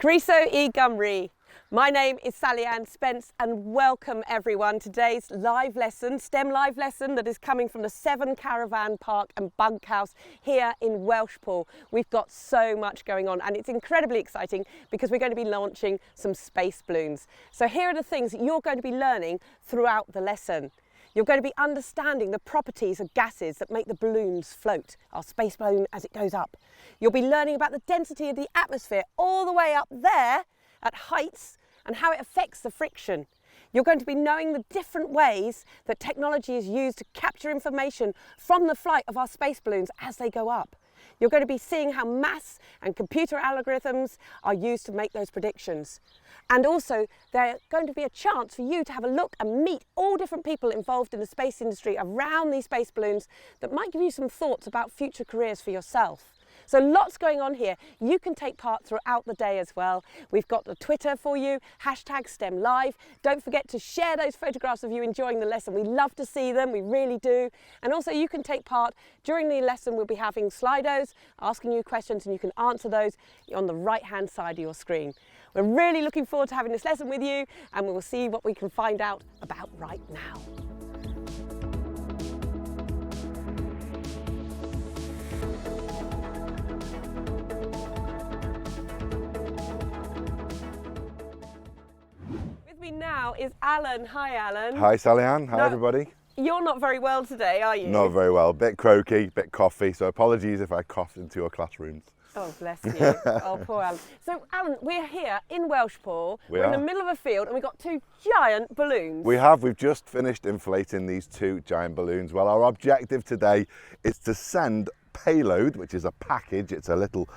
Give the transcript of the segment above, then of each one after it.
Griso e Gymru. My name is Sally Ann Spence and welcome everyone to today's live lesson, STEM live lesson that is coming from the Severn Caravan Park and Bunkhouse here in Welshpool. We've got so much going on and it's incredibly exciting because we're going to be launching some space balloons. So here are the things that you're going to be learning throughout the lesson. You're going to be understanding the properties of gases that make the balloons float, our space balloon as it goes up. You'll be learning about the density of the atmosphere all the way up there at heights and how it affects the friction. You're going to be knowing the different ways that technology is used to capture information from the flight of our space balloons as they go up. You're going to be seeing how maths and computer algorithms are used to make those predictions. And also, there's going to be a chance for you to have a look and meet all different people involved in the space industry around these space balloons that might give you some thoughts about future careers for yourself. So lots going on here. You can take part throughout the day as well. We've got the Twitter for you, #STEMLive. Don't forget to share those photographs of you enjoying the lesson. We love to see them, we really do. And also you can take part during the lesson. We'll be having Slidos, asking you questions, and you can answer those on the right-hand side of your screen. We're really looking forward to having this lesson with you, and we will see what we can find out about right now. Now is Alan. Hi Alan. Hi Sally Ann, hi everybody. You're not very well today, are you? Not very well, bit croaky, bit coffee, so apologies if I coughed into your classrooms. Oh bless you, oh poor Alan. So Alan, we're here in Welshpool, we're in the middle of a field and we've got two giant balloons. We've just finished inflating these two giant balloons. Well, our objective today is to send payload, which is a package, it's a little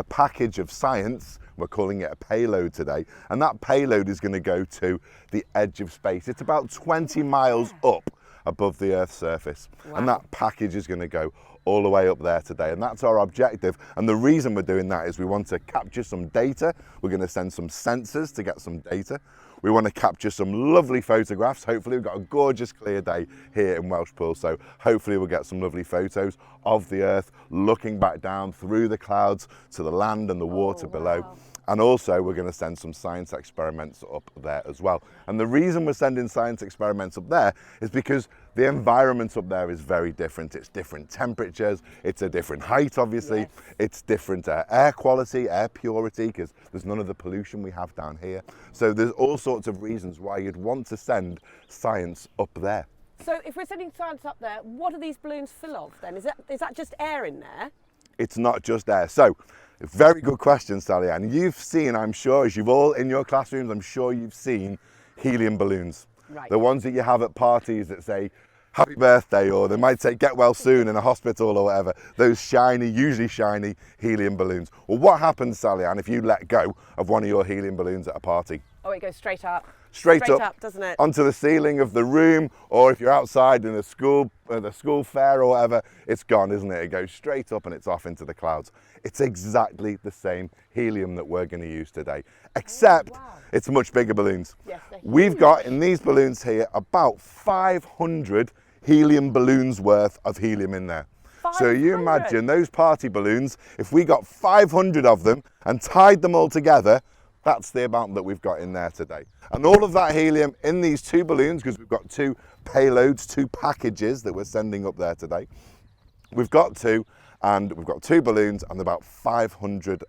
package of science. We're calling it a payload today, and that payload is going to go to the edge of space. It's about 20 miles up above the Earth's surface. Wow. And that package is going to go all the way up there today, and that's our objective. And the reason we're doing that is we want to capture some data. We're going to send some sensors to get some data. We want to capture some lovely photographs. Hopefully we've got a gorgeous clear day here in Welshpool, so hopefully we'll get some lovely photos of the Earth looking back down through the clouds to the land and the water below. Wow. And also we're going to send some science experiments up there as well. And the reason we're sending science experiments up there is because the environment up there is very different. It's different temperatures, it's a different height obviously, yes. It's different air quality, air purity, because there's none of the pollution we have down here. So there's all sorts of reasons why you'd want to send science up there. So if we're sending science up there, what are these balloons full of then? Is that just air in there? It's not just air. So, very good question, Sally Ann. You've seen, I'm sure, as you've all in your classrooms, I'm sure you've seen helium balloons. Right. The ones that you have at parties that say, happy birthday, or they might say, get well soon in a hospital or whatever. Those shiny, usually shiny helium balloons. Well, what happens, Sally Ann, if you let go of one of your helium balloons at a party? Oh, it goes straight up. Straight up, doesn't it? Onto the ceiling of the room, or if you're outside in a school, the school fair or whatever, it's gone, isn't it? It goes straight up and it's off into the clouds. It's exactly the same helium that we're going to use today, except it's much bigger balloons. Yes, we've got in these balloons here about 500 helium balloons worth of helium in there. 500? So you imagine those party balloons, if we got 500 of them and tied them all together, that's the amount that we've got in there today. And all of that helium in these two balloons, because we've got two payloads, two packages that we're sending up there today. We've got two, and we've got two balloons, and about 500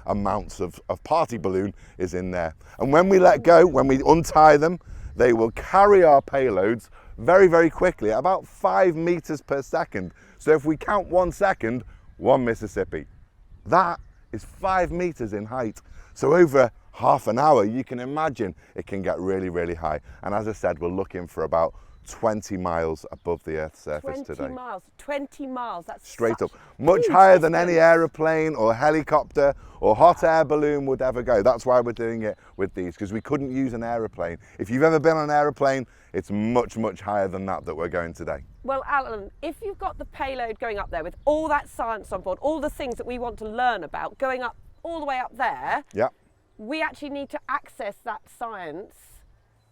amounts of party balloon is in there. And when we let go, when we untie them, they will carry our payloads very, very quickly, at about 5 meters per second. So if we count 1 second, 1 Mississippi. That is 5 meters in height. So over half an hour, you can imagine it can get really, really high. And as I said, we're looking for about 20 miles above the Earth's surface today. 20 miles, that's straight up. Much higher than any aeroplane or helicopter or hot air balloon would ever go. That's why we're doing it with these, because we couldn't use an aeroplane. If you've ever been on an aeroplane, it's much, much higher than that we're going today. Well, Alan, if you've got the payload going up there with all that science on board, all the things that we want to learn about, going up all the way up there, we actually need to access that science,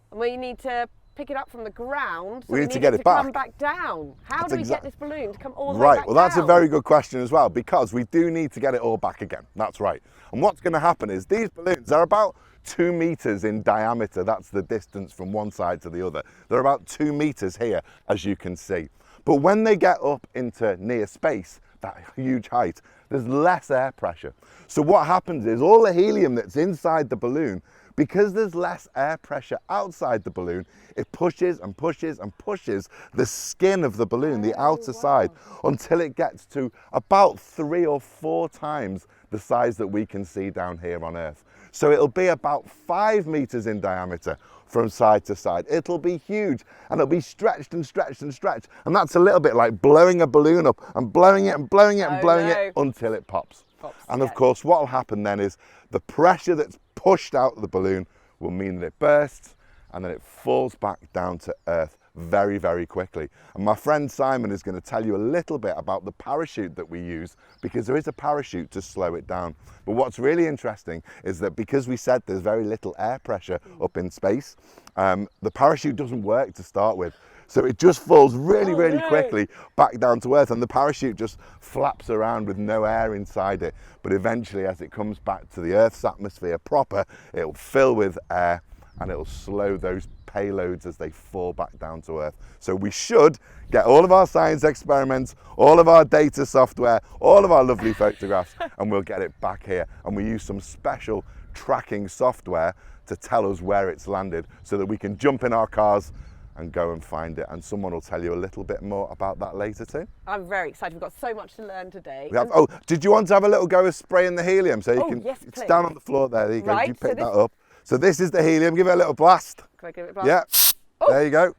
and we need to pick it up from the ground, so we need to need get it it to come back. back down. How do we get this balloon to come all the way Right, back well that's a down? very good question as well, because we do need to get it all back again. That's right. And what's going to happen is these balloons are about 2 meters in diameter. That's the distance from one side to the other. They're about 2 meters here, as you can see. But when they get up into near space, that huge height, there's less air pressure. So what happens is all the helium that's inside the balloon, because there's less air pressure outside the balloon, it pushes and pushes and pushes the skin of the balloon, the outer side, until it gets to about 3 or 4 times the size that we can see down here on Earth. So it'll be about 5 meters in diameter from side to side. It'll be huge, and it'll be stretched and stretched and stretched. And that's a little bit like blowing a balloon up and blowing it and blowing it and blowing it until it pops. And of course, what will happen then is the pressure that's pushed out of the balloon will mean that it bursts, and then it falls back down to Earth very, very quickly. And my friend Simon is going to tell you a little bit about the parachute that we use, because there is a parachute to slow it down. But what's really interesting is that because we said there's very little air pressure up in space, the parachute doesn't work to start with. So it just falls really, really quickly back down to Earth, and the parachute just flaps around with no air inside it. But eventually, as it comes back to the Earth's atmosphere proper, it'll fill with air, and it'll slow those payloads as they fall back down to Earth. So we should get all of our science experiments, all of our data software, all of our lovely photographs, and we'll get it back here. And we use some special tracking software to tell us where it's landed, so that we can jump in our cars and go and find it. And someone will tell you a little bit more about that later too. I'm very excited. We've got so much to learn today. Oh, did you want to have a little go of spraying the helium? So you can, yes, it's please. down on the floor there. There you go. Right, You pick that up. So this is the helium. Give it a little blast. Can I give it a blast? Yeah. There you go.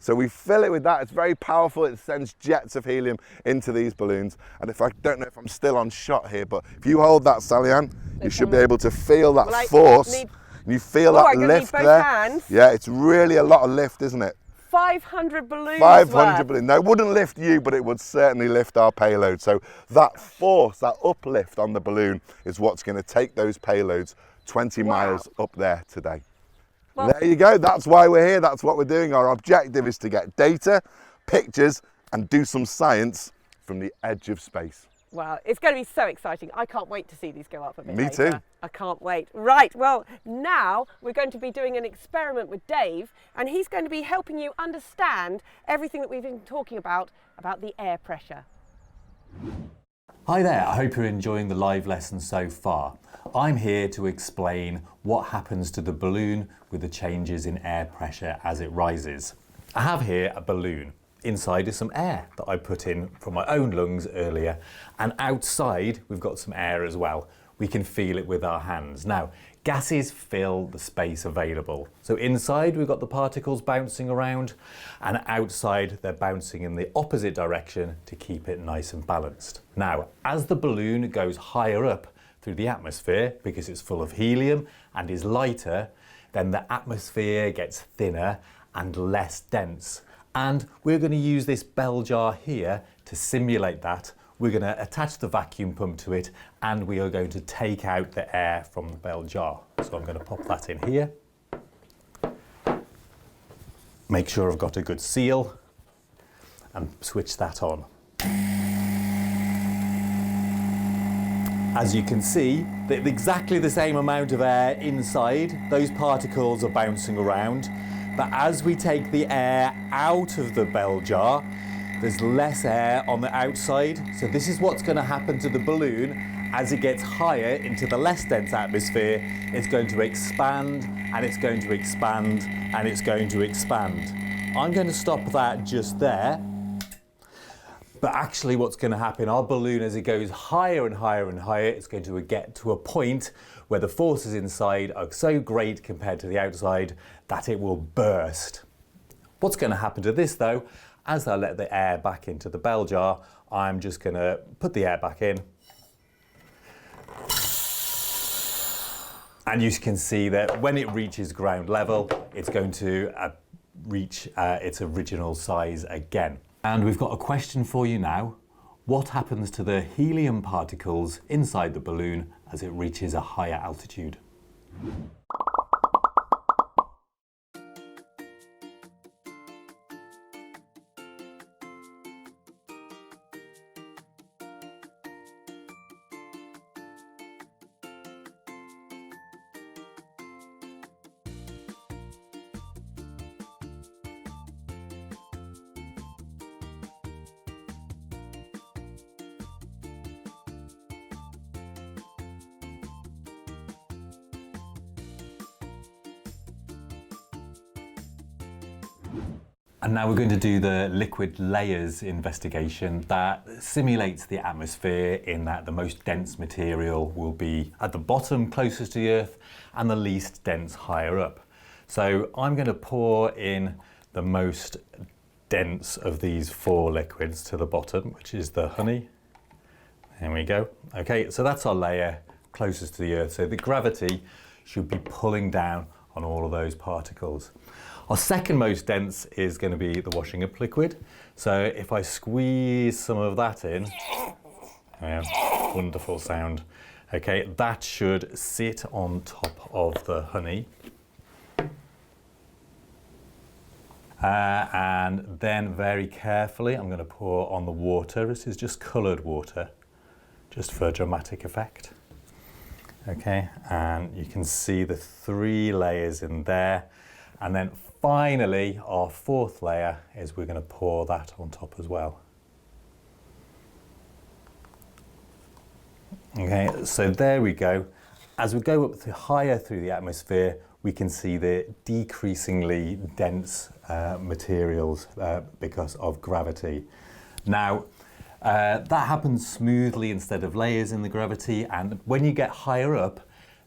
So we fill it with that. It's very powerful. It sends jets of helium into these balloons. And if I don't know if I'm still on shot here, but if you hold that, Sally-Ann, you should be able to feel that force. You feel that lift there. Hands. Yeah, it's really a lot of lift, isn't it? 500 balloons. 500 balloons. No, it wouldn't lift you, but it would certainly lift our payload. So that force, that uplift on the balloon, is what's going to take those payloads 20 miles up there today. Well, there you go. That's why we're here. That's what we're doing. Our objective is to get data, pictures, and do some science from the edge of space. Well, it's going to be so exciting. I can't wait to see these go up a bit Me later. too. I can't wait. Right, well, now we're going to be doing an experiment with Dave, and he's going to be helping you understand everything that we've been talking about the air pressure. Hi there, I hope you're enjoying the live lesson so far. I'm here to explain what happens to the balloon with the changes in air pressure as it rises. I have here a balloon. Inside is some air that I put in from my own lungs earlier, and outside we've got some air as well. We can feel it with our hands. Now, gases fill the space available. So inside we've got the particles bouncing around, and outside they're bouncing in the opposite direction to keep it nice and balanced. Now, as the balloon goes higher up through the atmosphere, because it's full of helium and is lighter, then the atmosphere gets thinner and less dense. And we're going to use this bell jar here to simulate that. We're going to attach the vacuum pump to it, and we are going to take out the air from the bell jar. So I'm going to pop that in here. Make sure I've got a good seal and switch that on. As you can see, exactly the same amount of air inside. Those particles are bouncing around. But as we take the air out of the bell jar, there's less air on the outside. So this is what's going to happen to the balloon as it gets higher into the less dense atmosphere. It's going to expand, and it's going to expand, and it's going to expand. I'm going to stop that just there. But actually what's going to happen, our balloon, as it goes higher and higher and higher, it's going to get to a point where the forces inside are so great compared to the outside that it will burst. What's going to happen to this though, as I let the air back into the bell jar, I'm just going to put the air back in. And you can see that when it reaches ground level, it's going to reach its original size again. And we've got a question for you now. What happens to the helium particles inside the balloon as it reaches a higher altitude? And now we're going to do the liquid layers investigation that simulates the atmosphere in that the most dense material will be at the bottom closest to the Earth and the least dense higher up. So I'm going to pour in the most dense of these 4 liquids to the bottom, which is the honey. There we go. Okay, so that's our layer closest to the Earth. So the gravity should be pulling down on all of those particles. Our second most dense is going to be the washing up liquid. So if I squeeze some of that in, wonderful sound. Okay, that should sit on top of the honey. And then very carefully, I'm going to pour on the water. This is just coloured water, just for dramatic effect. Okay, and you can see the 3 layers in there. And then finally, our 4th layer is we're going to pour that on top as well. Okay, so there we go. As we go up higher through the atmosphere, we can see the decreasingly dense materials because of gravity. Now, that happens smoothly instead of layers in the gravity, and when you get higher up,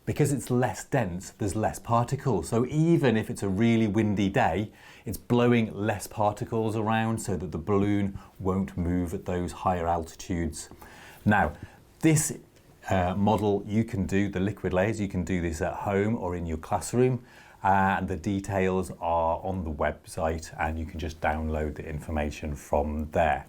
because it's less dense, there's less particles. So even if it's a really windy day, it's blowing less particles around so that the balloon won't move at those higher altitudes. Now, this model you can do, the liquid layers, you can do this at home or in your classroom. And the details are on the website and you can just download the information from there.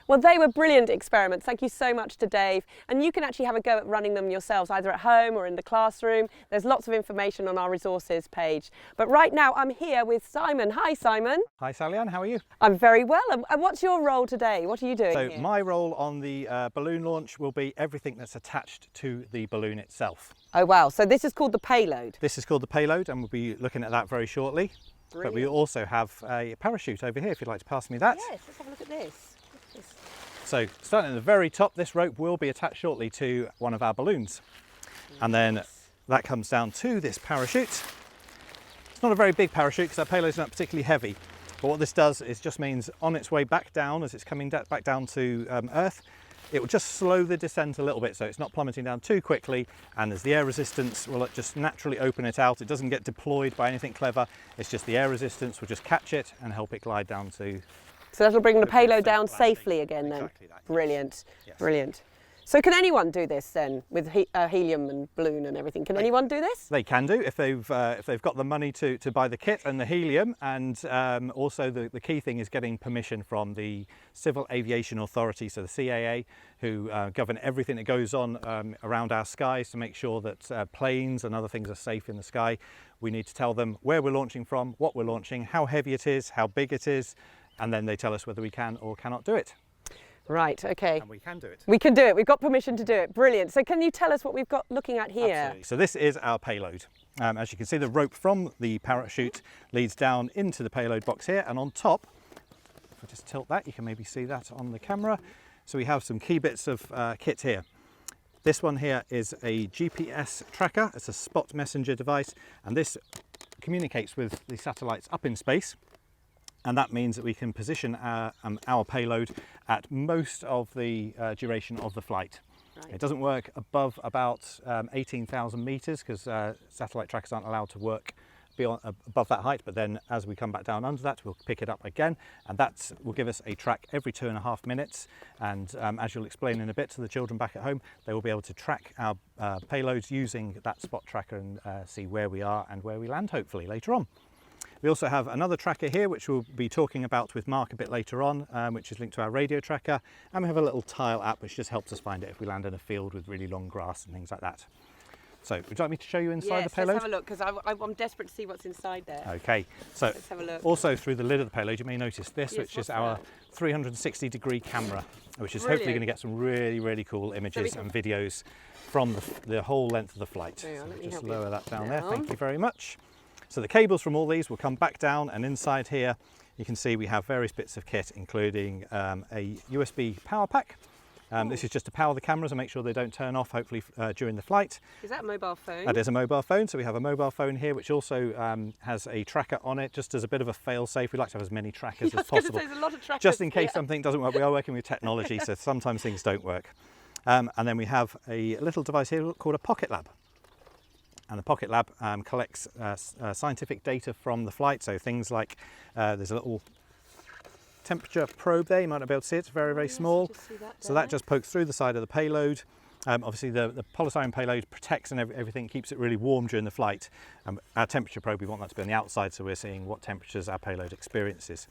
Well, they were brilliant experiments. Thank you so much to Dave. And you can actually have a go at running them yourselves, either at home or in the classroom. There's lots of information on our resources page. But right now I'm here with Simon. Hi, Simon. Hi, Sally-Ann. How are you? I'm very well. And what's your role today? What are you doing So here? my role on the balloon launch will be everything that's attached to the balloon itself. Oh, wow. So this is called the payload. This is called the payload, and we'll be looking at that very shortly. Brilliant. But we also have a parachute over here, if you'd like to pass me that. Yes, let's have a look at this. So starting at the very top, this rope will be attached shortly to one of our balloons. And then that comes down to this parachute. It's not a very big parachute because our payload's not particularly heavy. But what this does is just means on its way back down, as it's coming back down to Earth, it will just slow the descent a little bit, so it's not plummeting down too quickly, and as the air resistance will just naturally open it out. It doesn't get deployed by anything clever, it's just the air resistance will just catch it and help it glide down to... So that'll bring the payload down safely again then? Exactly that. Brilliant, Yes. brilliant. So can anyone do this then, with helium and balloon and everything? Can anyone do this? They can do if they've got the money to buy the kit and the helium, and also the key thing is getting permission from the Civil Aviation Authority, so the CAA, who govern everything that goes on around our skies to make sure that planes and other things are safe in the sky. We need to tell them where we're launching from, what we're launching, how heavy it is, how big it is, and then they tell us whether we can or cannot do it. Right, okay. And we can do it. We can do it. We've got permission to do it. Brilliant. So can you tell us what we've got looking at here? Absolutely. So this is our payload. As you can see, the rope from the parachute leads down into the payload box here, and on top, if I just tilt that, you can maybe see that on the camera. So we have some key bits of kit here. This one here is a GPS tracker. It's a spot messenger device, and this communicates with the satellites up in space. And that means that we can position our payload at most of the duration of the flight. Right. It doesn't work above about 18,000 meters because satellite trackers aren't allowed to work beyond, above that height, but then as we come back down under that, we'll pick it up again, and that will give us a track every 2.5 minutes. And as you'll explain in a bit to the children back at home, they will be able to track our payloads using that spot tracker and see where we are and where we land, hopefully later on. We also have another tracker here, which we'll be talking about with Mark a bit later on, which is linked to our radio tracker. And we have a little tile app, which just helps us find it if we land in a field with really long grass and things like that. So would you like me to show you inside the payload? Yes, let's have a look, because I'm desperate to see what's inside there. Okay, so let's have a look. Also through the lid of the payload, you may notice this, Yes, which is what's our that? 360-degree camera, which is Brilliant. hopefully going to get some really, really cool images and videos from the whole length of the flight. Hang on, So let me just help you lower that down there, down. thank you very much. So the cables from all these will come back down, and inside here you can see we have various bits of kit, including a USB power pack, This is just to power the cameras and make sure they don't turn off, hopefully during the flight. Is that a mobile phone? That is a mobile phone, so we have a mobile phone here which also has a tracker on it, just as a bit of a fail-safe. We like to have as many trackers as possible. There's a lot of trackers, just in case something doesn't work. We are working with technology, so sometimes things don't work. And then we have a little device here called a Pocket Lab. And the Pocket Lab collects scientific data from the flight, so things like there's a little temperature probe there, you might not be able to see it, it's very, very small. So that just pokes through the side of the payload. Obviously the polystyrene payload protects and everything, keeps it really warm during the flight. Our temperature probe, we want that to be on the outside, so we're seeing what temperatures our payload experiences.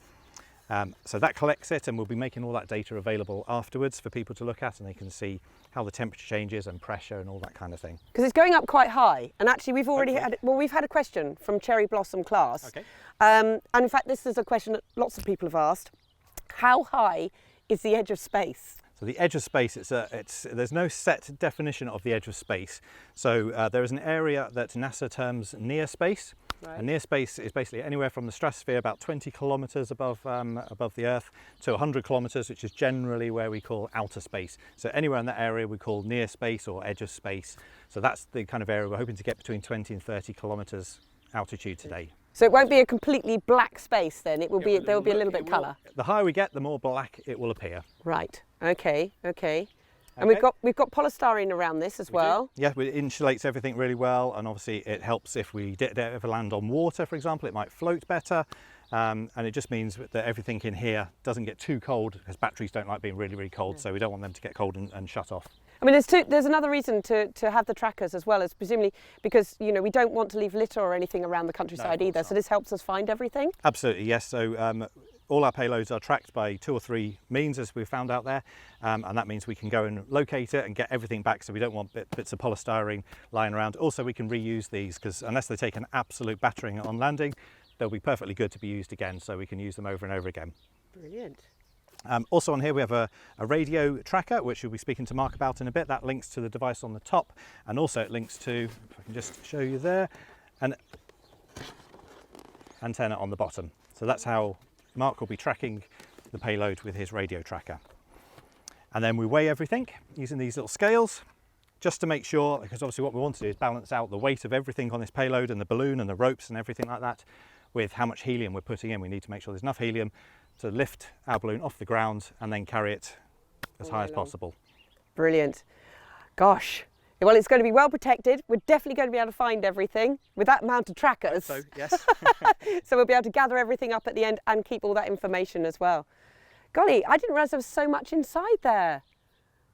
So that collects it, and we'll be making all that data available afterwards for people to look at, and they can see how the temperature changes and pressure and all that kind of thing. Because it's going up quite high, and actually we've already we've had a question from Cherry Blossom class. Okay. And in fact this is a question that lots of people have asked. How high is the edge of space? So the edge of space, there's no set definition of the edge of space. So there is an area that NASA terms near space. Right. And near space is basically anywhere from the stratosphere about 20 kilometres above the Earth to 100 kilometres, which is generally where we call outer space. So anywhere in that area we call near space or edge of space. So that's the kind of area we're hoping to get between 20 and 30 kilometres altitude today. So it won't be a completely black space then, there will be a little bit of colour. The higher we get, the more black it will appear. Right, okay. And we've got polystyrene around this as well. Yeah, it insulates everything really well, and obviously it helps if we ever land on water, for example, it might float better. And it just means that everything in here doesn't get too cold, because batteries don't like being really, really cold, so we don't want them to get cold and shut off. I mean, there's another reason to have the trackers as well, as presumably because, you know, we don't want to leave litter or anything around the countryside either, so this helps us find everything? Absolutely, yes. So all our payloads are tracked by 2 or 3 means, as we've found out there, and that means we can go and locate it and get everything back, so we don't want bits of polystyrene lying around. Also, we can reuse these, because unless they take an absolute battering on landing, they'll be perfectly good to be used again, so we can use them over and over again. Brilliant. Also on here we have a radio tracker, which we'll be speaking to Mark about in a bit. That links to the device on the top, and also it links to, if I can just show you there, an antenna on the bottom. So that's how Mark will be tracking the payload with his radio tracker. And then we weigh everything using these little scales, just to make sure, because obviously what we want to do is balance out the weight of everything on this payload and the balloon and the ropes and everything like that with how much helium we're putting in. We need to make sure there's enough helium to lift our balloon off the ground and then carry it as high as possible. Brilliant. Gosh. Well, it's going to be well protected. We're definitely going to be able to find everything with that amount of trackers. So, yes. So we'll be able to gather everything up at the end and keep all that information as well. Golly, I didn't realise there was so much inside there.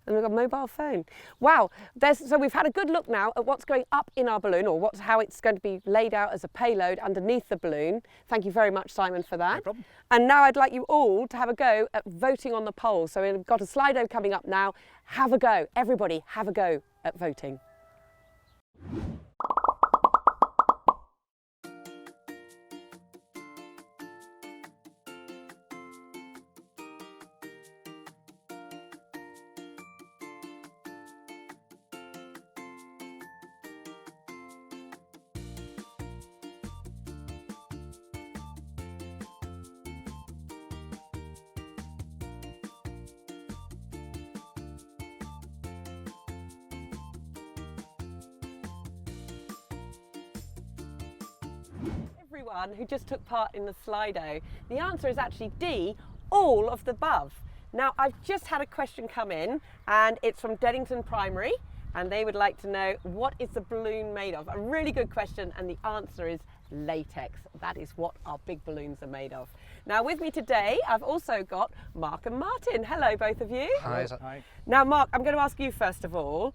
And we've got a mobile phone. Wow, so we've had a good look now at what's going up in our balloon, or how it's going to be laid out as a payload underneath the balloon. Thank you very much, Simon, for that. No problem. And now I'd like you all to have a go at voting on the poll. So we've got a Slido coming up now. Have a go. Everybody, have a go at voting. Everyone who just took part in the Slido, the answer is actually D, all of the above. Now, I've just had a question come in, and it's from Deddington Primary, and they would like to know, what is the balloon made of? A really good question, and the answer is latex. That is what our big balloons are made of. Now, with me today, I've also got Mark and Martin. Hello, both of you. Hi. Hi. Now, Mark, I'm going to ask you first of all.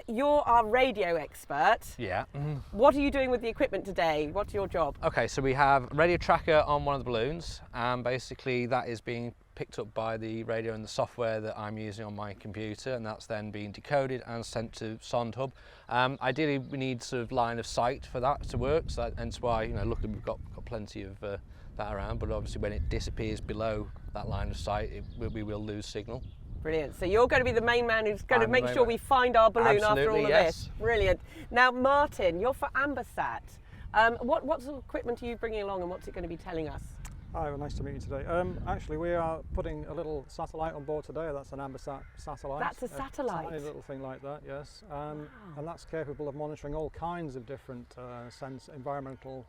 You're our radio expert. Yeah. What are you doing with the equipment today? What's your job? Okay, so we have a radio tracker on one of the balloons, and basically that is being picked up by the radio and the software that I'm using on my computer, and that's then being decoded and sent to Sond Hub. Ideally, we need sort of line of sight for that to work, so hence why, you know, luckily we've got plenty of that around, but obviously when it disappears below that line of sight, we will lose signal. Brilliant. So you're going to be the main man who's going to make sure we find our balloon after all of this. Brilliant. Now, Martin, you're for Ambersat. What sort of equipment are you bringing along, and what's it going to be telling us? Hi, well, nice to meet you today. Actually, we are putting a little satellite on board today. That's an AmberSat satellite. That's a satellite? Tiny little thing like that, yes. And that's capable of monitoring all kinds of different environmental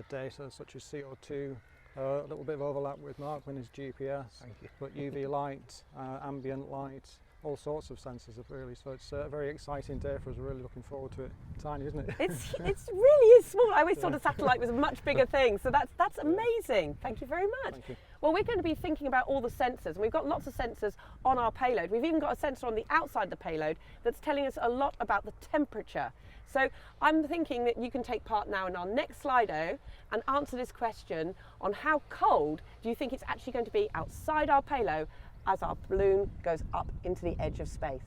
data, such as CO2, a little bit of overlap with Mark when his GPS, but UV light, ambient light, all sorts of sensors really. So it's a very exciting day for us. We're really looking forward to it. Tiny, isn't it? It's really is small. I always thought a satellite was a much bigger thing. So that's amazing. Thank you very much. Thank you. Well, we're going to be thinking about all the sensors, and we've got lots of sensors on our payload. We've even got a sensor on the outside of the payload that's telling us a lot about the temperature. So I'm thinking that you can take part now in our next Slido and answer this question on how cold do you think it's actually going to be outside our payload as our balloon goes up into the edge of space.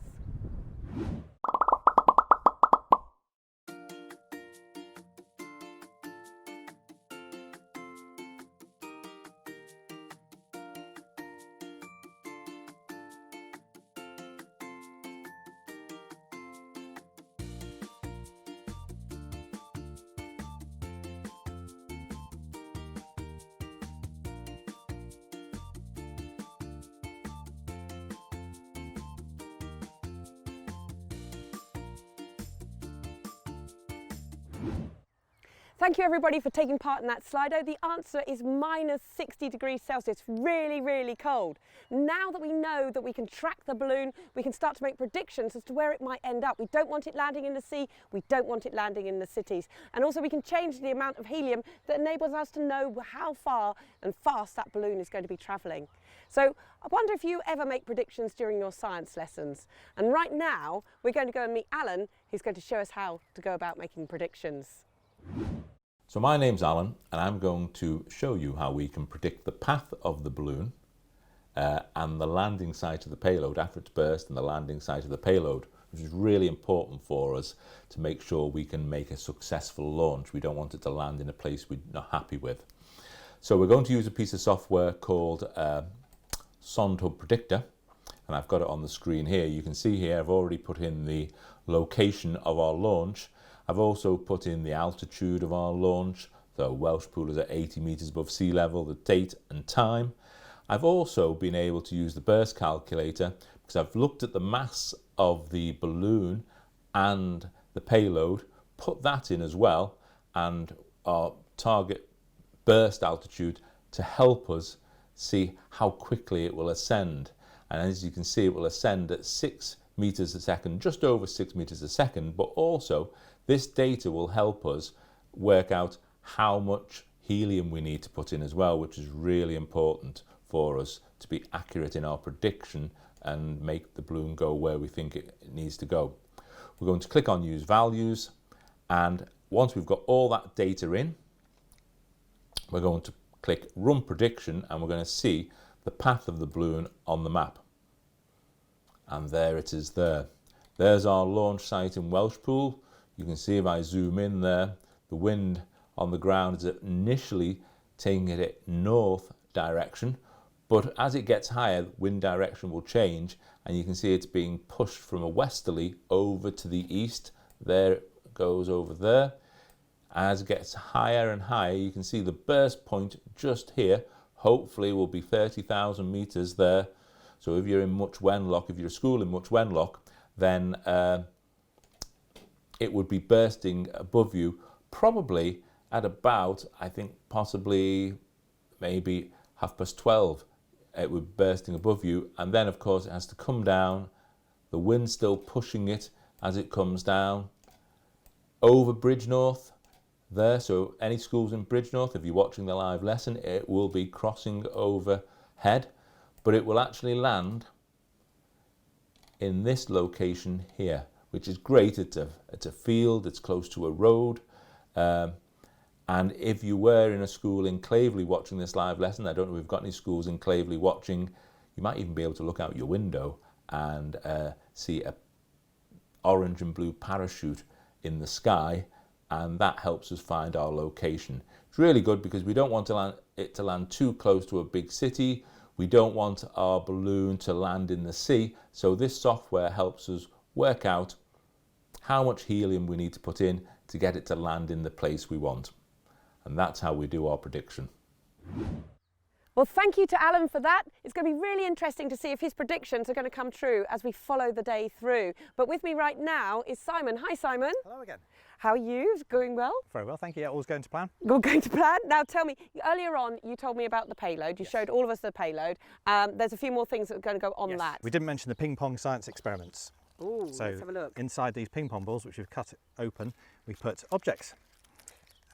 Thank you everybody for taking part in that Slido. The answer is minus 60 degrees Celsius, really, really cold. Now that we know that we can track the balloon, we can start to make predictions as to where it might end up. We don't want it landing in the sea, we don't want it landing in the cities. And also we can change the amount of helium that enables us to know how far and fast that balloon is going to be travelling. So I wonder if you ever make predictions during your science lessons. And right now, we're going to go and meet Alan, who's going to show us how to go about making predictions. So my name's Alan, and I'm going to show you how we can predict the path of the balloon and the landing site of the payload after it's burst, and the landing site of the payload, which is really important for us to make sure we can make a successful launch. We don't want it to land in a place we're not happy with. So we're going to use a piece of software called SondHub Predictor, and I've got it on the screen here. You can see here I've already put in the location of our launch. I've also put in the altitude of our launch. So Welshpool is at 80 metres above sea level, the date and time. I've also been able to use the burst calculator because I've looked at the mass of the balloon and the payload, put that in as well, and our target burst altitude to help us see how quickly it will ascend. And as you can see, it will ascend at 6 metres a second, just over 6 metres a second, but also this data will help us work out how much helium we need to put in as well, which is really important for us to be accurate in our prediction and make the balloon go where we think it needs to go. We're going to click on Use Values, and once we've got all that data in, we're going to click Run Prediction, and we're going to see the path of the balloon on the map. And there it is there. There's our launch site in Welshpool. You can see if I zoom in there, the wind on the ground is initially taking it north direction, but as it gets higher, wind direction will change, and you can see it's being pushed from a westerly over to the east. There it goes over there. As it gets higher and higher, you can see the burst point just here, hopefully will be 30,000 meters there. So if you're in Much Wenlock, if you're a school in Much Wenlock, then it would be bursting above you probably at about, I think possibly maybe 12:30. It would be bursting above you, and then of course it has to come down, the wind still pushing it as it comes down over Bridgenorth there. So any schools in Bridgenorth, if you're watching the live lesson, it will be crossing overhead, but it will actually land in this location here, which is great. It's a field, it's close to a road, and if you were in a school in Clavely watching this live lesson, I don't know if we've got any schools in Clavely watching, you might even be able to look out your window and see a orange and blue parachute in the sky, and that helps us find our location. It's really good because we don't want it to land too close to a big city. We don't want our balloon to land in the sea, so this software helps us work out how much helium we need to put in to get it to land in the place we want. And that's how we do our prediction. Well, thank you to Alan for that. It's going to be really interesting to see if his predictions are going to come true as we follow the day through. But with me right now is Simon. Hi, Simon. Hello again. How are you? Is it going well? Very well, thank you. Yeah, all's going to plan. All going to plan. Now tell me, earlier on you told me about the payload. You showed all of us the payload. There's a few more things that are going to go on that. We didn't mention the ping pong science experiments. Ooh, So let's have a look. inside these ping pong balls, which we've cut open, we put objects.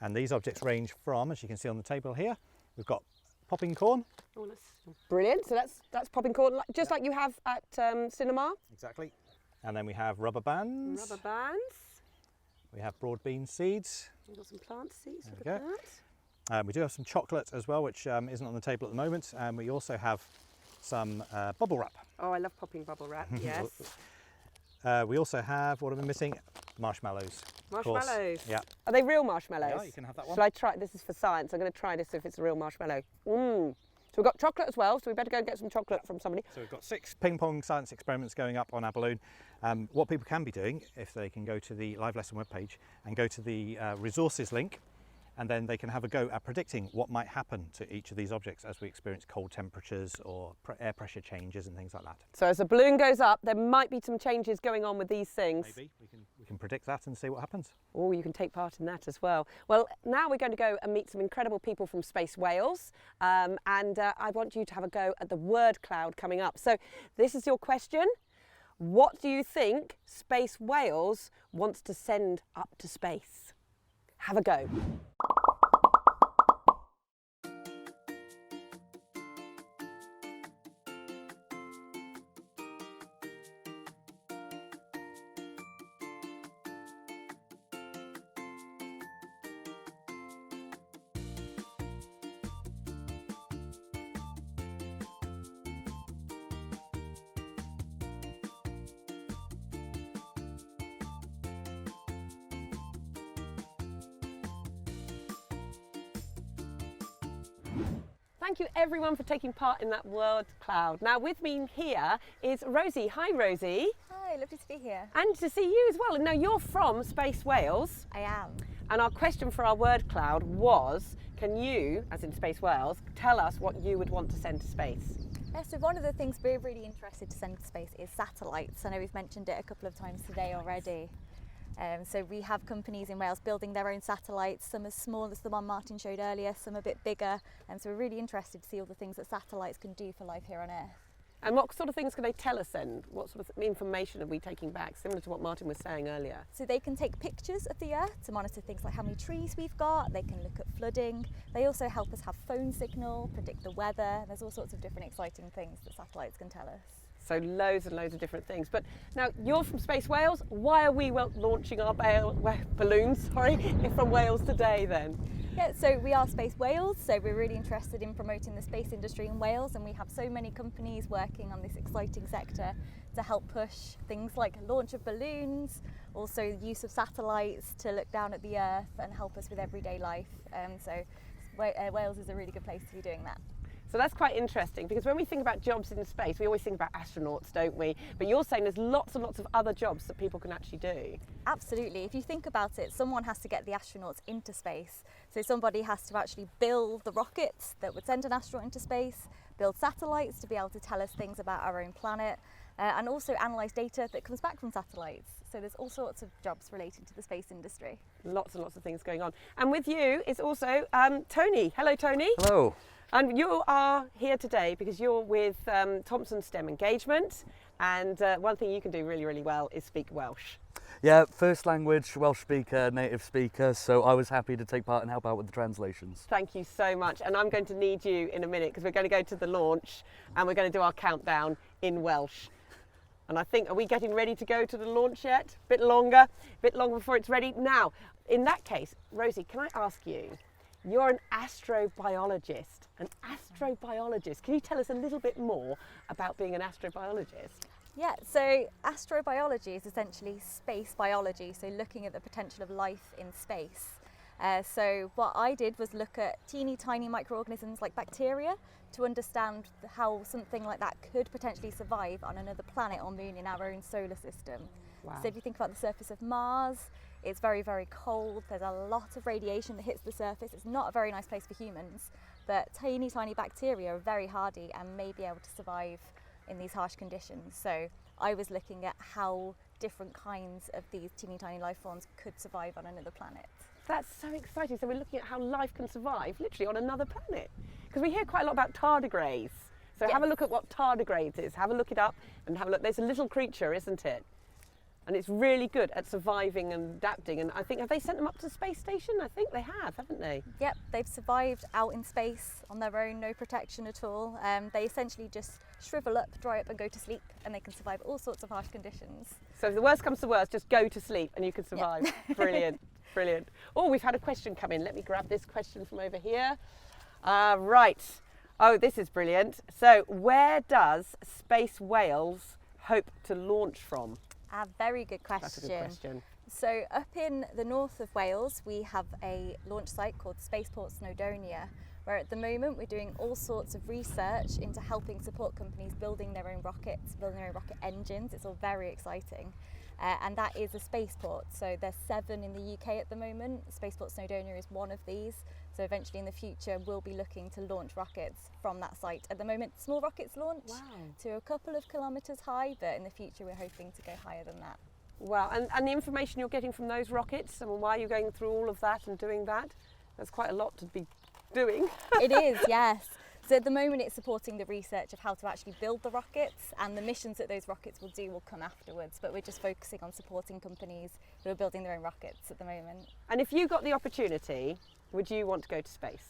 And these objects range from, as you can see on the table here, we've got popping corn. Oh, brilliant. So that's popping corn, just like you have at cinema. Exactly. And then we have rubber bands. Rubber bands. We have broad bean seeds. We've got some plant seeds. There Look we at go. that. We do have some chocolate as well, which isn't on the table at the moment. And we also have some bubble wrap. Oh, I love popping bubble wrap. Yes. We also have, what am I missing? Marshmallows. of course. Marshmallows. Yeah. Are they real marshmallows? Yeah, you can have that one. Shall I try? This is for science. I'm going to try this if it's a real marshmallow. So we've got chocolate as well, so we better go and get some chocolate from somebody. So we've got 6 ping pong science experiments going up on our balloon. What people can be doing, if they can go to the live lesson webpage and go to the resources link, and then they can have a go at predicting what might happen to each of these objects as we experience cold temperatures or air pressure changes and things like that. So as the balloon goes up, there might be some changes going on with these things. Maybe we can predict that and see what happens. Oh, you can take part in that as well. Well, now we're going to go and meet some incredible people from Space Wales, and I want you to have a go at the word cloud coming up. So this is your question. What do you think Space Wales wants to send up to space? Have a go. Thank you everyone for taking part in that word cloud. Now with me here is Rosie. Hi Rosie. Hi, lovely to be here. And to see you as well. And now you're from Space Wales. I am. And our question for our word cloud was, can you, as in Space Wales, tell us what you would want to send to space? Yeah, so one of the things we're really interested to send to space is satellites. I know we've mentioned it a couple of times today already. So we have companies in Wales building their own satellites, some as small as the one Martin showed earlier, some a bit bigger, and so we're really interested to see all the things that satellites can do for life here on Earth. And what sort of things can they tell us then? What sort of information are we taking back, similar to what Martin was saying earlier? So they can take pictures of the Earth to monitor things like how many trees we've got, they can look at flooding, they also help us have phone signal, predict the weather, there's all sorts of different exciting things that satellites can tell us. So loads and loads of different things. But now you're from Space Wales. Why are we launching our balloons from Wales today then? Yeah, so we are Space Wales, so we're really interested in promoting the space industry in Wales, and we have so many companies working on this exciting sector to help push things like launch of balloons, also the use of satellites to look down at the Earth and help us with everyday life. Wales is a really good place to be doing that. So that's quite interesting, because when we think about jobs in space, we always think about astronauts, don't we? But you're saying there's lots and lots of other jobs that people can actually do. Absolutely. If you think about it, someone has to get the astronauts into space. So somebody has to actually build the rockets that would send an astronaut into space, build satellites to be able to tell us things about our own planet, and also analyse data that comes back from satellites. So there's all sorts of jobs related to the space industry. Lots and lots of things going on. And with you is also Tony. Hello, Tony. Hello. And you are here today because you're with Thompson STEM Engagement, and one thing you can do really, really well is speak Welsh. Yeah, first language, Welsh speaker, native speaker, so I was happy to take part and help out with the translations. Thank you so much, and I'm going to need you in a minute because we're going to go to the launch and we're going to do our countdown in Welsh. And I think, are we getting ready to go to the launch yet? Bit longer before it's ready. Now, in that case, Rosie, can I ask you, you're an astrobiologist. Can you tell us a little bit more about being an astrobiologist? Yeah, so astrobiology is essentially space biology, so looking at the potential of life in space. So what I did was look at teeny tiny microorganisms like bacteria to understand how something like that could potentially survive on another planet or moon in our own solar system. Wow. So if you think about the surface of Mars, it's very, very cold. There's a lot of radiation that hits the surface. It's not a very nice place for humans. that tiny bacteria are very hardy and may be able to survive in these harsh conditions. So I was looking at how different kinds of these teeny tiny life forms could survive on another planet. That's so exciting. So we're looking at how life can survive literally on another planet. Because we hear quite a lot about tardigrades. So have a look at what tardigrades is. Have a look it up and have a look. There's a little creature, isn't it? And it's really good at surviving and adapting. And I think, have they sent them up to the space station? I think they have, haven't they? Yep, they've survived out in space on their own, no protection at all. They essentially just shrivel up, dry up and go to sleep, and they can survive all sorts of harsh conditions. So if the worst comes to worst, just go to sleep and you can survive. Yep. Brilliant, brilliant. Oh, we've had a question come in. Let me grab this question from over here. Right. Oh, this is brilliant. So where does Space Wales hope to launch from? A very good question. That's a good question. So up in the north of Wales, we have a launch site called Spaceport Snowdonia, where at the moment we're doing all sorts of research into helping support companies building their own rockets, building their own rocket engines. It's all very exciting. And that is a spaceport. So there's 7 in the UK at the moment. Spaceport Snowdonia is one of these. So eventually in the future, we'll be looking to launch rockets from that site. At the moment, small rockets launch to a couple of kilometres high, but in the future, we're hoping to go higher than that. Wow, and the information you're getting from those rockets, and why you're going through all of that and doing that, that's quite a lot to be doing. It is, yes. So at the moment it's supporting the research of how to actually build the rockets, and the missions that those rockets will do will come afterwards, but we're just focusing on supporting companies who are building their own rockets at the moment. And if you got the opportunity, would you want to go to space?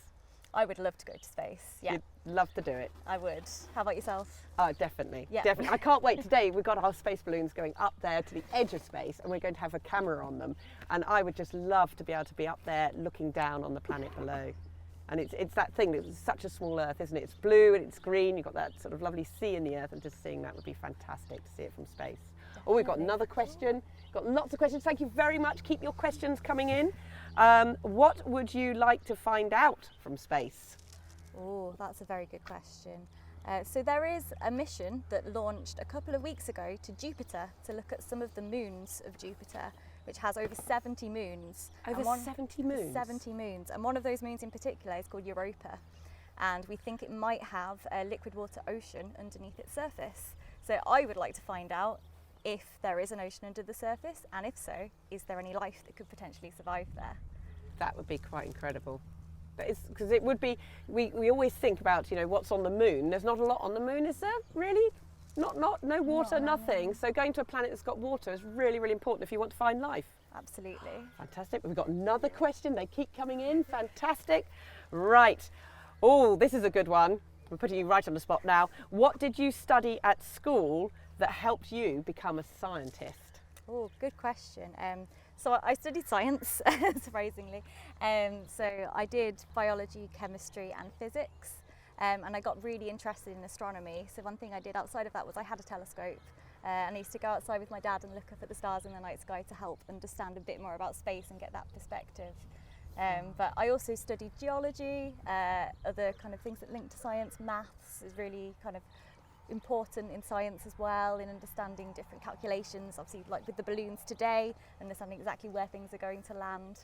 I would love to go to space, yeah. You'd love to do it? I would. How about yourself? Oh, definitely, yeah. Definitely. I can't wait. Today we've got our space balloons going up there to the edge of space, and we're going to have a camera on them, and I would just love to be able to be up there looking down on the planet below. And it's that thing, it's such a small Earth, isn't it? It's blue and it's green, you've got that sort of lovely sea in the Earth, and just seeing that would be fantastic to see it from space. Definitely. Oh, we've got another question. Got lots of questions. Thank you very much. Keep your questions coming in. What would you like to find out from space? Oh, that's a very good question. So there is a mission that launched a couple of weeks ago to Jupiter to look at some of the moons of Jupiter, which has over 70 moons. Over 70 moons? 70 moons. And one of those moons in particular is called Europa. And we think it might have a liquid water ocean underneath its surface. So I would like to find out if there is an ocean under the surface, and if so, is there any life that could potentially survive there? That would be quite incredible. Because it would be, we always think about, you know, what's on the moon. There's not a lot on the moon, is there? Really? No water, nothing. So going to a planet that's got water is really, really important if you want to find life. Absolutely. Fantastic. We've got another question. They keep coming in. Fantastic. Right. Oh, this is a good one. We're putting you right on the spot now. What did you study at school that helped you become a scientist? Oh, good question. So I studied science, surprisingly. So I did biology, chemistry and physics. And I got really interested in astronomy. So one thing I did outside of that was I had a telescope. And I used to go outside with my dad and look up at the stars in the night sky to help understand a bit more about space and get that perspective. But I also studied geology, other kind of things that link to science. Maths is really kind of important in science as well, in understanding different calculations, obviously like with the balloons today, understanding exactly where things are going to land.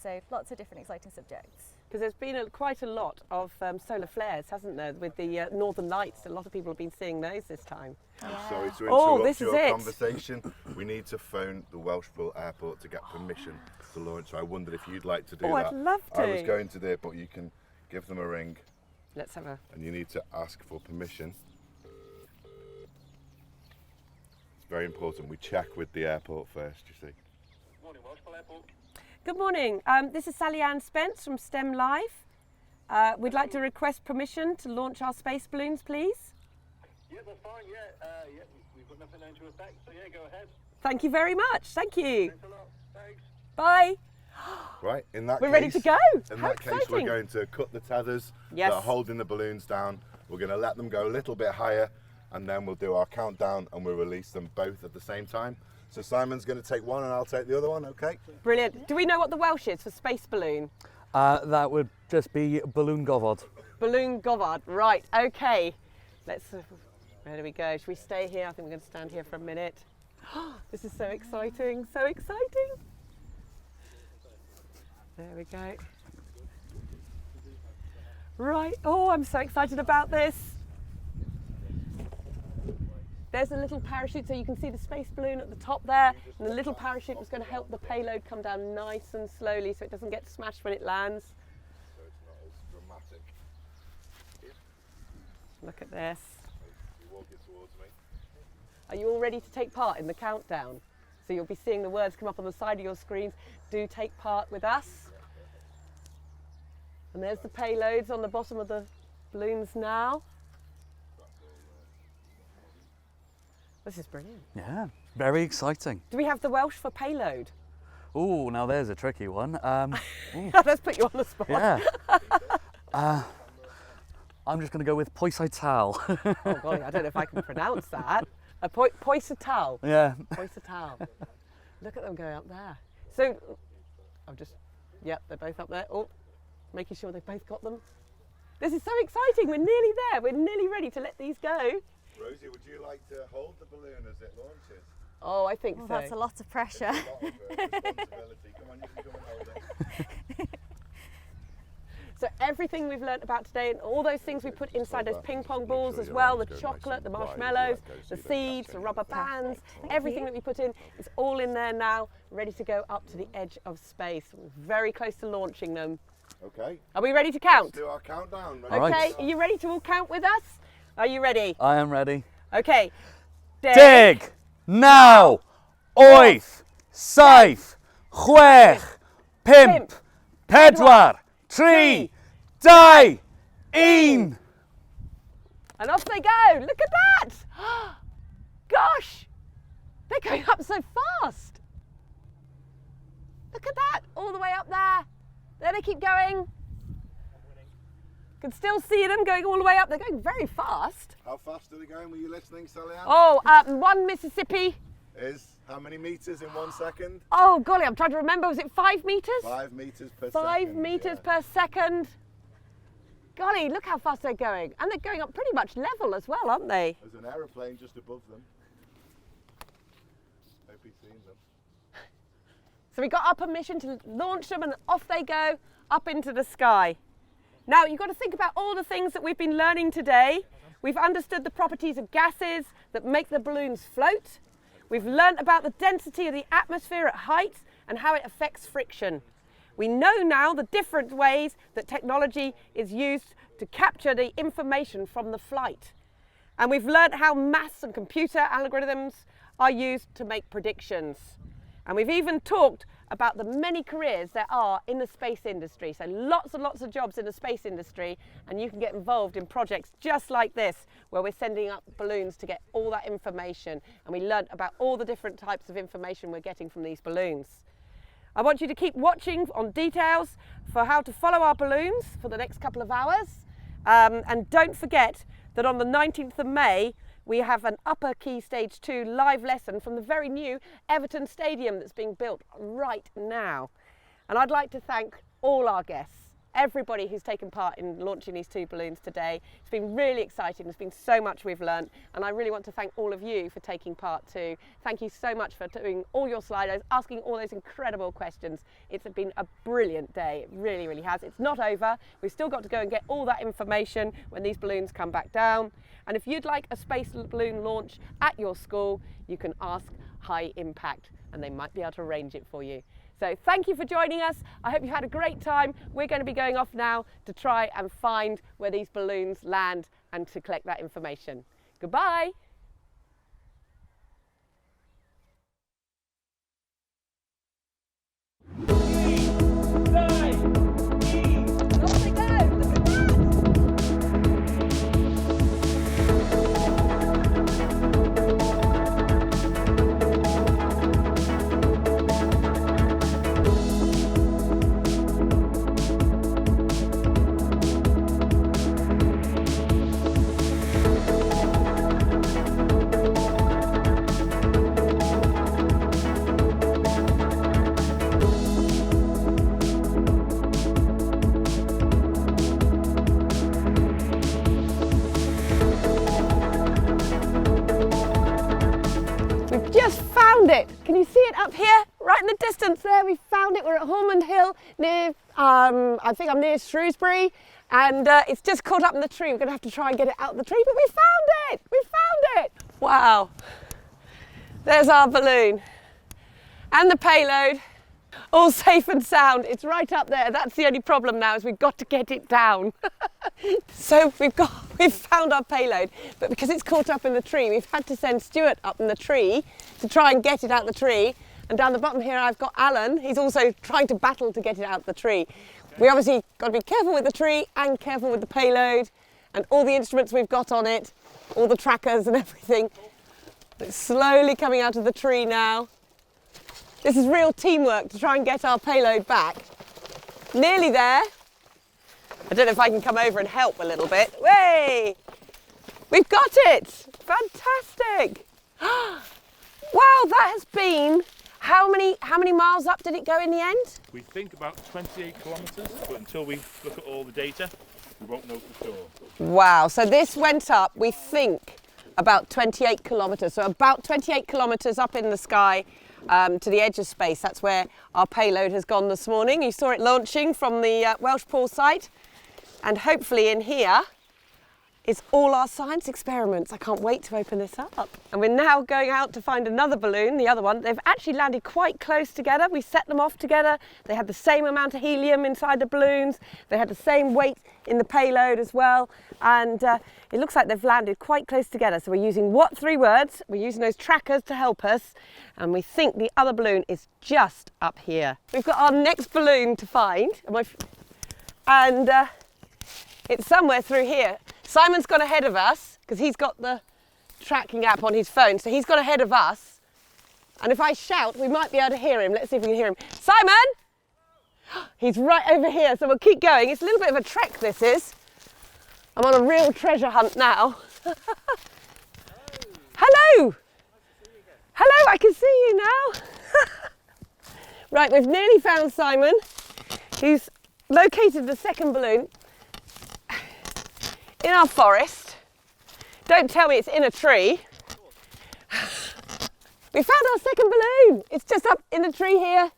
So lots of different exciting subjects. Because there's been quite a lot of solar flares, hasn't there, with the Northern Lights. A lot of people have been seeing those this time. I'm sorry to interrupt your conversation. We need to phone the Welshpool airport to get permission to launch. So I wondered if you'd like to do that. I'd love to. I was going to do it, but you can give them a ring. Let's have a... And you need to ask for permission. It's very important. We check with the airport first, you see. Good morning, Welshpool Airport. Good morning. This is Sally Ann Spence from STEM Live. We'd like to request permission to launch our space balloons, please. Yeah, that's fine. Yeah, we've got nothing into effect, so yeah, go ahead. Thank you very much. Thank you. Thanks a lot. Thanks. Bye. Right, in that we're case, ready to go. In How that case, exciting. we're going to cut the tethers yes. that are holding the balloons down. We're going to let them go a little bit higher, and then we'll do our countdown and we'll release them both at the same time. So Simon's going to take one and I'll take the other one, okay? Brilliant. Do we know what the Welsh is for space balloon? That would just be balloon gofod. Balloon gofod, right, okay. Let's, where do we go? Should we stay here? I think we're going to stand here for a minute. This is so exciting, so exciting. There we go. Right, oh, I'm so excited about this. There's a little parachute, so you can see the space balloon at the top there, and the little parachute is going to help the payload come down nice and slowly so it doesn't get smashed when it lands. So it's not as dramatic. Look at this. You walk it towards me. Are you all ready to take part in the countdown? So you'll be seeing the words come up on the side of your screens. Do take part with us. And there's the payloads on the bottom of the balloons now. This is brilliant. Yeah, very exciting. Do we have the Welsh for payload? Oh, now there's a tricky one. Let's put you on the spot. Yeah. I'm just going to go with Poisaital. Oh golly, I don't know if I can pronounce that. A Poisaital. Yeah. Poisaital. Look at them going up there. So, yep, they're both up there. Oh, making sure they've both got them. This is so exciting. We're nearly there. We're nearly ready to let these go. Rosie, would you like to hold the balloon as it launches? Oh, I think Well, so. that's a lot of pressure. It's a lot of responsibility. Come on, you can come and hold it. So everything we've learnt about today and all those things we put inside those ping pong balls as well, the chocolate, the marshmallows, the seeds, the rubber bands, everything that we put in is all in there now, ready to go up to the edge of space. We're very close to launching them. Okay. Are we ready to count? Let's do our countdown. All right. Okay, are you ready to all count with us? Are you ready? I am ready. Okay. Dig, now, oith, saith, chwech, pimp, pedwar, tri, dau, un. And off they go. Look at that. Gosh, they're going up so fast. Look at that, all the way up there. There they keep going. Can still see them going all the way up. They're going very fast. How fast are they going? Were you listening, Sally Ann? Oh, 1 Mississippi. Is how many metres in 1 second? Oh, golly, I'm trying to remember. Was it 5 metres? 5 metres per second. 5 metres per second. Golly, look how fast they're going. And they're going up pretty much level as well, aren't they? There's an aeroplane just above them. Hope he's seen them. So we got our permission to launch them and off they go up into the sky. Now you've got to think about all the things that we've been learning today. We've understood the properties of gases that make the balloons float. We've learnt about the density of the atmosphere at height and how it affects friction. We know now the different ways that technology is used to capture the information from the flight. And we've learnt how maths and computer algorithms are used to make predictions. And we've even talked about the many careers there are in the space industry. So lots and lots of jobs in the space industry, and you can get involved in projects just like this, where we're sending up balloons to get all that information. And we learnt about all the different types of information we're getting from these balloons. I want you to keep watching on details for how to follow our balloons for the next couple of hours. And don't forget that on the 19th of May, we have an upper key stage 2 live lesson from the very new Everton Stadium that's being built right now. And I'd like to thank all our guests, everybody who's taken part in launching these 2 balloons today. It's been really exciting. There's been so much we've learned, and I really want to thank all of you for taking part too. Thank you so much for doing all your Slidos, asking all those incredible questions. It's been a brilliant day. It really, really has. It's not over. We've still got to go and get all that information when these balloons come back down. And if you'd like a space balloon launch at your school, you can ask High Impact, and they might be able to arrange it for you. So thank you for joining us. I hope you had a great time. We're going to be going off now to try and find where these balloons land and to collect that information. Goodbye. It. Can you see it up here? Right in the distance there, we found it. We're at Hormond Hill near, I think I'm near Shrewsbury. And it's just caught up in the tree. We're going to have to try and get it out of the tree, but we found it! We found it! Wow. There's our balloon. And the payload, all safe and sound. It's right up there. That's the only problem now, is we've got to get it down. So we've found our payload, but because it's caught up in the tree, we've had to send Stuart up in the tree to try and get it out the tree. And down the bottom here, I've got Alan. He's also trying to battle to get it out the tree. We obviously got to be careful with the tree and careful with the payload and all the instruments we've got on it, all the trackers and everything. It's slowly coming out of the tree now. This is real teamwork to try and get our payload back. Nearly there. I don't know if I can come over and help a little bit. Way! We've got it! Fantastic! Wow, that has been, how many miles up did it go in the end? We think about 28 kilometres, but until we look at all the data, we won't know for sure. Wow, so this went up, we think, about 28 kilometres. So about 28 kilometres up in the sky to the edge of space. That's where our payload has gone this morning. You saw it launching from the Welshpool site. And hopefully in here is all our science experiments. I can't wait to open this up. And we're now going out to find another balloon, the other one. They've actually landed quite close together. We set them off together. They had the same amount of helium inside the balloons. They had the same weight in the payload as well. And it looks like they've landed quite close together. So we're using what 3 words? We're using those trackers to help us. And we think the other balloon is just up here. We've got our next balloon to find. And it's somewhere through here. Simon's gone ahead of us because he's got the tracking app on his phone, so he's gone ahead of us. And if I shout, we might be able to hear him. Let's see if we can hear him. Simon! He's right over here, so we'll keep going. It's a little bit of a trek, this is. I'm on a real treasure hunt now. Hello! Hello, I can see you now. Right, we've nearly found Simon. He's located the second balloon in our forest. Don't tell me it's in a tree. We found our second balloon. It's just up in the tree here.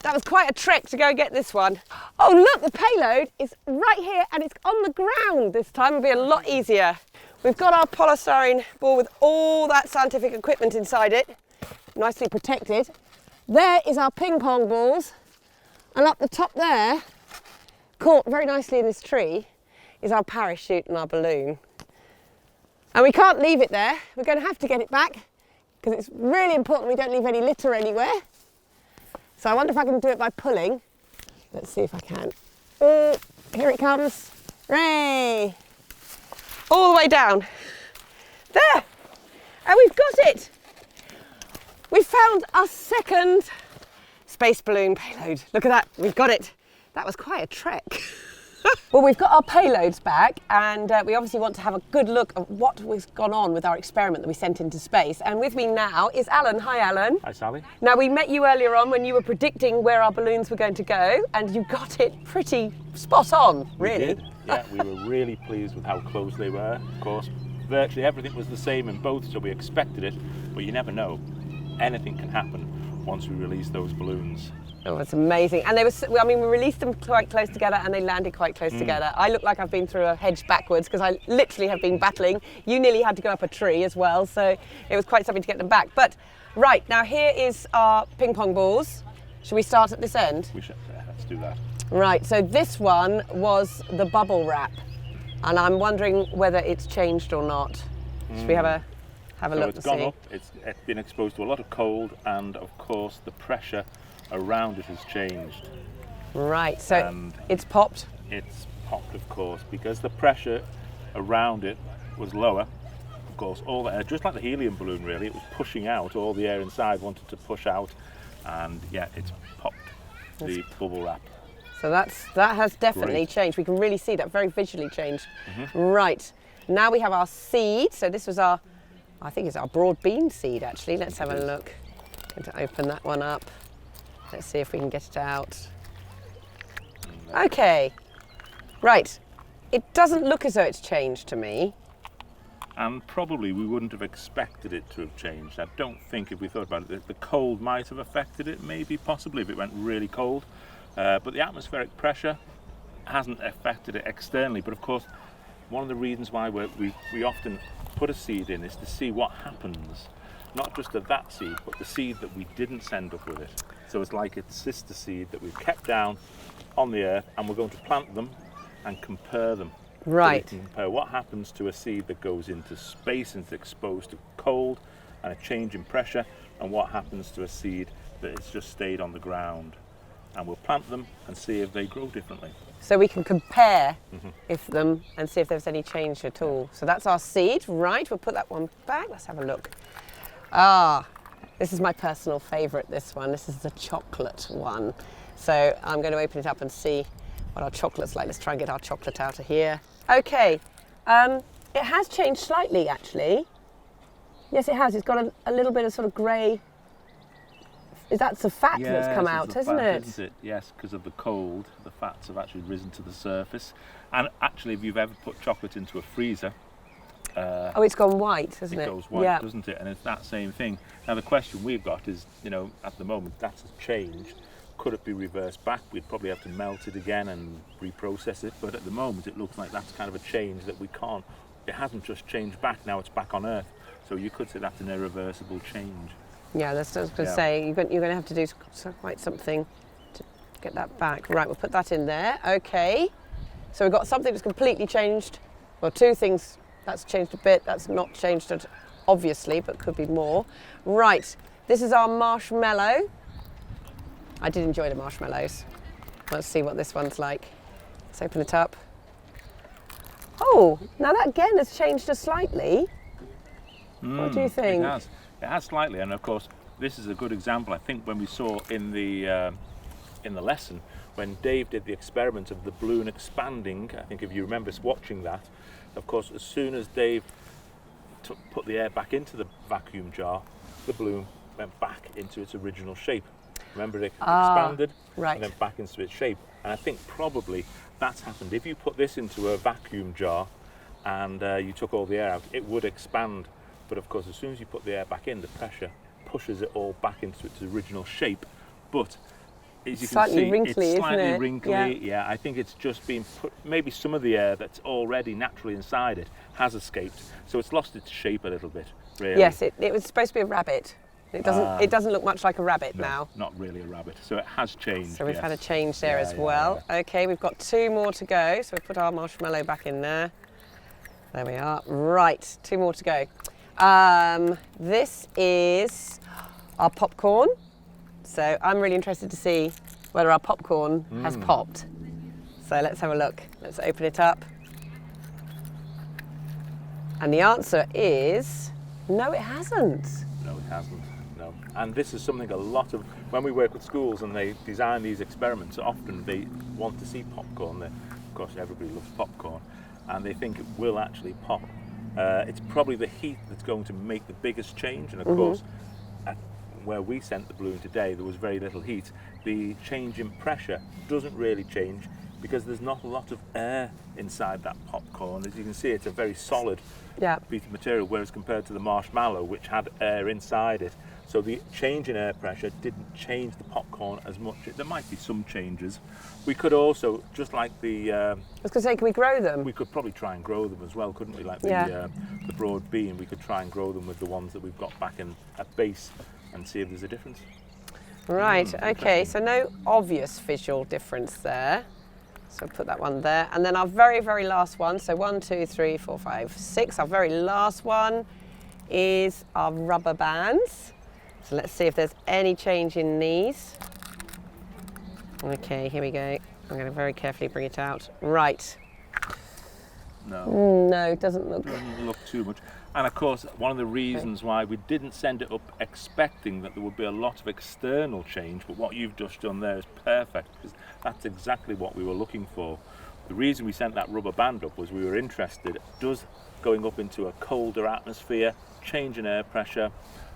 That was quite a trek to go get this one. Oh look, the payload is right here and it's on the ground this time. It'll be a lot easier. We've got our polystyrene ball with all that scientific equipment inside it, nicely protected. There is our ping pong balls, and up the top there, caught very nicely in this tree, is our parachute and our balloon. And we can't leave it there. We're going to have to get it back because it's really important we don't leave any litter anywhere. So I wonder if I can do it by pulling. Let's see if I can. Here it comes. Hooray! All the way down. There! And we've got it! We found our second space balloon payload. Look at that, we've got it. That was quite a trek. Well, we've got our payloads back, and we obviously want to have a good look at what was gone on with our experiment that we sent into space. And with me now is Alan. Hi, Alan. Hi, Sally. Now, we met you earlier on when you were predicting where our balloons were going to go, and you got it pretty spot on, really. We did. Yeah, we were really pleased with how close they were. Of course, virtually everything was the same in both, so we expected it, but you never know. Anything can happen once we release those balloons. Oh, it's amazing. And they were, I mean, we released them quite close together and they landed quite close together. I look like I've been through a hedge backwards because I literally have been battling. You nearly had to go up a tree as well, so it was quite something to get them back. But right, now here is our ping pong balls. Should we start at this end? We should, let's do that. Right, so this one was the bubble wrap. And I'm wondering whether it's changed or not. Should we have a look and see? It's gone up, it's been exposed to a lot of cold, and of course the pressure around it has changed. Right, so it's popped? It's popped, of course, because the pressure around it was lower. Of course, all the air, just like the helium balloon really, it was pushing out, all the air inside wanted to push out, and yeah, it's popped the bubble wrap. So that has definitely changed. We can really see that, very visually changed. Right, now we have our seed. So this was our, I think it's our broad bean seed actually. Let's have a look. I'm going to open that one up. Let's see if we can get it out. Okay, right. It doesn't look as though it's changed to me. And probably we wouldn't have expected it to have changed. I don't think, if we thought about it, the cold might have affected it, maybe, possibly, if it went really cold. But the atmospheric pressure hasn't affected it externally. But of course, one of the reasons why we often put a seed in is to see what happens, not just to that seed, but the seed that we didn't send up with it. So it's like a sister seed that we've kept down on the earth, and we're going to plant them and compare them. Right. So we can compare what happens to a seed that goes into space and is exposed to cold and a change in pressure, and what happens to a seed that has just stayed on the ground. And we'll plant them and see if they grow differently. So we can compare them and see if there's any change at all. So that's our seed, right? We'll put that one back. Let's have a look. Ah, this is my personal favourite, this one. This is the chocolate one. So I'm going to open it up and see what our chocolate's like. Let's try and get our chocolate out of here. Okay, it has changed slightly, actually. Yes, it has. It's got a little bit of sort of grey. That's the fat that's come out, isn't it? Yes, because of the cold, the fats have actually risen to the surface. And actually, if you've ever put chocolate into a freezer, oh, it's gone white, hasn't it? It goes white, doesn't it? And it's that same thing. Now, the question we've got is, you know, at the moment, that's a change. Could it be reversed back? We'd probably have to melt it again and reprocess it. But at the moment, it looks like that's kind of a change that we can't. It hasn't just changed back. Now it's back on Earth. So you could say that's an irreversible change. Yeah, that's what I was going to say. You're going to have to do quite something to get that back. Right, we'll put that in there. Okay. So we've got something that's completely changed. Well, two things. That's changed a bit. That's not changed, obviously, but could be more. Right. This is our marshmallow. I did enjoy the marshmallows. Let's see what this one's like. Let's open it up. Oh, now that again has changed just slightly. What do you think? It has slightly, and of course, this is a good example. I think when we saw in the lesson, when Dave did the experiment of the balloon expanding, I think if you remember us watching that, of course, as soon as Dave put the air back into the vacuum jar, the balloon went back into its original shape. Remember, it expanded and then back into its shape. And I think probably that's happened. If you put this into a vacuum jar and you took all the air out, it would expand. But of course, as soon as you put the air back in, the pressure pushes it all back into its original shape. But as you can see, wrinkly, it's slightly isn't it? wrinkly. Yeah, I think it's just been put, maybe some of the air that's already naturally inside it has escaped. So it's lost its shape a little bit, really. Yes, it was supposed to be a rabbit. It doesn't look much like a rabbit now. Not really a rabbit. So it has changed. So we've had a change there as well. Yeah. Okay, we've got two more to go. So we've put our marshmallow back in there. There we are. Right, two more to go. This is our popcorn. So I'm really interested to see whether our popcorn has popped. So let's have a look. Let's open it up. And the answer is no, it hasn't. No, it hasn't. No. And this is something a lot of, when we work with schools and they design these experiments, often they want to see popcorn. Of course, everybody loves popcorn, and they think it will actually pop. It's probably the heat that's going to make the biggest change, and of course, where we sent the balloon today, there was very little heat. The change in pressure doesn't really change because there's not a lot of air inside that popcorn. As you can see, it's a very solid piece of material, whereas compared to the marshmallow, which had air inside it. So the change in air pressure didn't change the popcorn as much. There might be some changes. We could also, just like the... I was going to say, can we grow them? We could probably try and grow them as well, couldn't we? Like the broad bean, we could try and grow them with the ones that we've got back in at base and see if there's a difference. Right, okay, so no obvious visual difference there. So put that one there. And then our very, very last one, so 1, 2, 3, 4, 5, 6. Our very last one is our rubber bands. So let's see if there's any change in these. Okay, here we go. I'm going to very carefully bring it out. Right. No. No, it doesn't look too much. And of course, one of the reasons why we didn't send it up expecting that there would be a lot of external change, but what you've just done there is perfect, because that's exactly what we were looking for. The reason we sent that rubber band up was we were interested, does going up into a colder atmosphere, change in air pressure,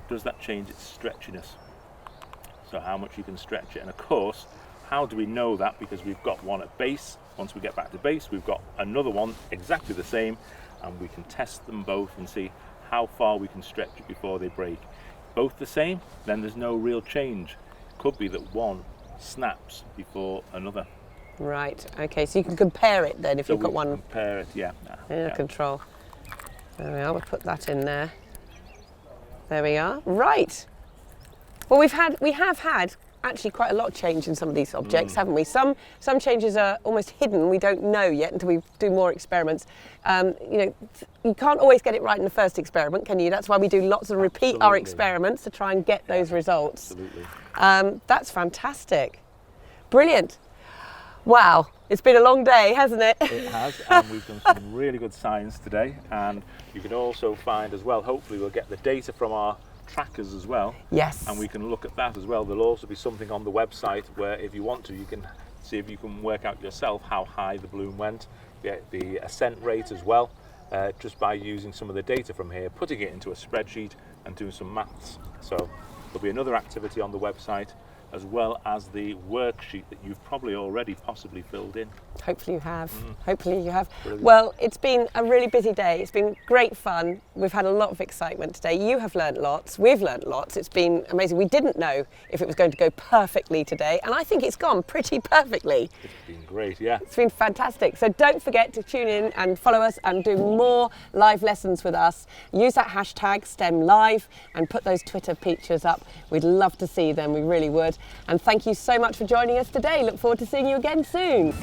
does that change its stretchiness? So how much you can stretch it. And of course, how do we know that? Because we've got one at base. Once we get back to base, we've got another one exactly the same, and we can test them both and see how far we can stretch it before they break. Both the same, then there's no real change. It could be that one snaps before another. Right, okay, so you can compare it then if So you've got we one compare it, yeah. in control. There we are, we'll put that in there. There we are, right. Well, we have had actually quite a lot of change in some of these objects, haven't we? Some changes are almost hidden, we don't know yet until we do more experiments. You know, you can't always get it right in the first experiment, can you? That's why we do lots of repeat our experiments to try and get those results. Absolutely. That's fantastic. Brilliant. Wow, it's been a long day, hasn't it? It has, and we've done some really good science today, and you can also find as well, hopefully we'll get the data from our trackers as well. Yes. And we can look at that as well. There'll also be something on the website where if you want to, you can see if you can work out yourself how high the balloon went, the ascent rate as well, just by using some of the data from here, putting it into a spreadsheet and doing some maths. So there'll be another activity on the website, as well as the worksheet that you've probably already possibly filled in. Hopefully you have. Hopefully you have. Brilliant. Well, it's been a really busy day. It's been great fun. We've had a lot of excitement today. You have learnt lots. We've learnt lots. It's been amazing. We didn't know if it was going to go perfectly today, and I think it's gone pretty perfectly. It's been great, yeah. It's been fantastic. So don't forget to tune in and follow us and do more live lessons with us. Use that hashtag STEMLive and put those Twitter pictures up. We'd love to see them. We really would. And thank you so much for joining us today. Look forward to seeing you again soon.